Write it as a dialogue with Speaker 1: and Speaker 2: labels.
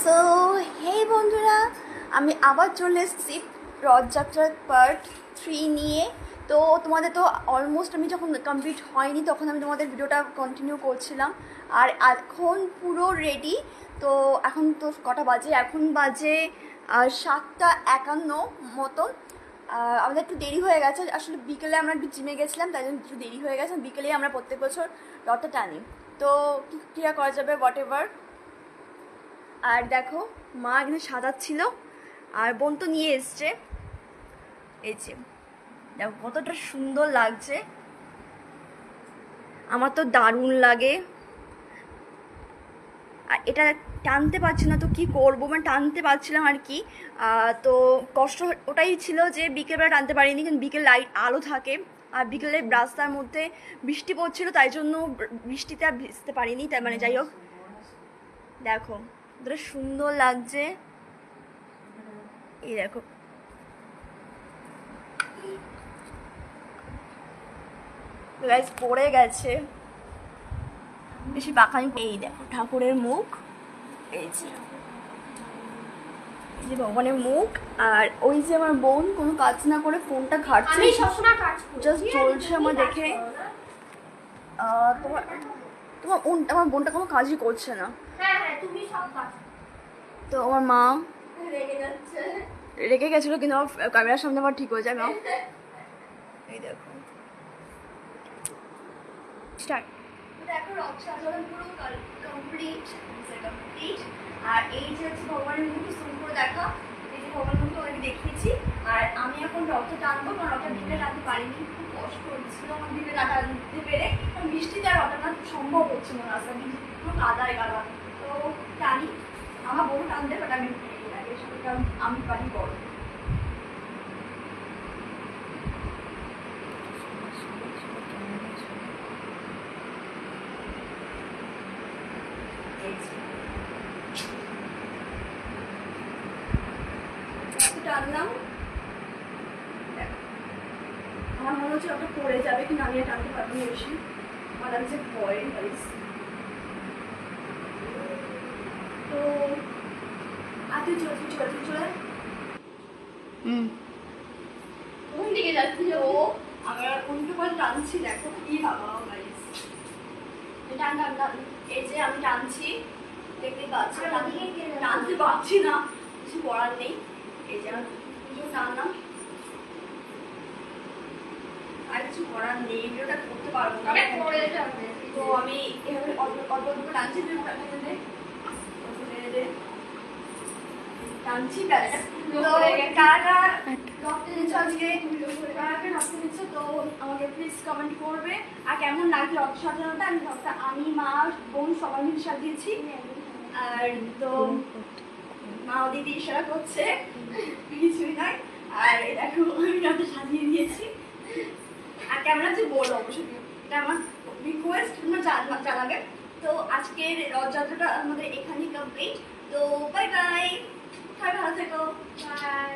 Speaker 1: So hey বন্ধুরা, আমি আবার চলে এসেছি রথযাত্রার পার্ট 3 নিয়ে। তো তোমাদের তো অলমোস্ট আমি যখন কমপ্লিট হয়নি তখন আমি তোমাদের ভিডিওটা কন্টিনিউ করছিলাম। আর এখন পুরো রেডি। তো এখন তো কটা বাজে? এখন বাজে 7:51 মতো। আমাদের একটু দেরি হয়ে গেছে, আসলে বিকেলে আমরা একটু জিমে গেছিলাম, তাই জন্য একটু দেরি হয়ে গেছে। বিকেলেই আমরা প্রত্যেক বছর রথটা টানি, তো কী করা যাবে, হোয়াট এভার। আর দেখো, মা এখানে সাজাচ্ছিল আর বোন তো নিয়ে এসছে। এই যে দেখো কতটা সুন্দর লাগছে, আমার তো দারুণ লাগে। আর এটা টানতে পারছি না, তো কি করবো, মানে টানতে পারছিলাম আর কি। তো কষ্ট ওটাই ছিল যে বিকেলবেলা টানতে পারিনি, কিন্তু বিকেল লাইট আলো থাকে। আর বিকেলে রাস্তার মধ্যে বৃষ্টি পড়ছিল, তাই জন্য বৃষ্টিতে আর ভিজতে পারিনি। তাই মানে যাই হোক, দেখো কতটা সুন্দর লাগছে। এই দেখো, গাইস পড়ে গেছে, বেশি বাঁকানি। এই দেখো ঠাকুরের মুখ, এই যে ভগবানের মুখ। আর ওই যে আমার বোন কোনো কাজ না করে ফোনটা ঘাটছে, জাস্ট চলছে আমার দেখে। তোমার তোমার আমার বোনটা কোনো কাজই করছে না। তো আমার মা রেগে গেছিলো, কিন্তু আমার ক্যামেরার সামনে আমার ঠিক হয়ে যায়। মা এই দেখো, স্টার্ট। দেখো রথ সাজানো পুরো কমপ্লিট। আর এই যে হচ্ছে ভগবানের মুখে সুম করে দেখা, এই যে ভগবানের মুখে ওনাকে দেখিয়েছি। আর আমি এখন রথটা টানবো, কারণ রথটা দিতে টানতে পারিনি, খুব কষ্ট হচ্ছিল আমার দিতে টানতে পেরে। কারণ বৃষ্টিতে আর রথটা টানা সম্ভব হচ্ছে না, রাস্তা পুরো কাদায় কাদা। তো টানি, আমার বউ টানতে, বাট আমি কারণ আমি পারি বড়। টানলাম, আমার মনে হচ্ছে ওটা পড়ে যাবে, কিন্তু আমি আর টানতে পারবো না বেশি। আমার লাগছে ভয়। তো তুই চলে তুই চলে তুই চলে কোন দিকে যাচ্ছি? ও আমরা কোনটা করে টানছি, দেখো কি ভাবা গাইস। টান টান টান, এই যে আমি টানছি, দেখতে পাচ্ছি। টানতে পারছি না, কিছু করার নেই। এই যে আমি টানলাম, আর কিছু করার নেই, ভিডিওটা করতে পারবো না। তো আমি এভাবে অল্প অল্প টানছি, টানছি। তো আমাকে প্লিজ কমেন্ট করবে আর কেমন লাগছে রথ সাজানোটা। আমি মা বোন সবাই মিলে সাজিয়েছি। আর তো মা ও দিদি ইশারা করছে, কিছুই নয়। আর দেখো আমি রথটা সাজিয়ে দিয়েছি। আর কেমন লাগছে বলো অবশ্যই, এটা আমার রিকোয়েস্ট, তোমরা জানাবে। তো আজকের রথযাত্রাটা আমাদের এখানেই কমপ্লিট। তো বাই বাই, ভালো থেকো, বাই।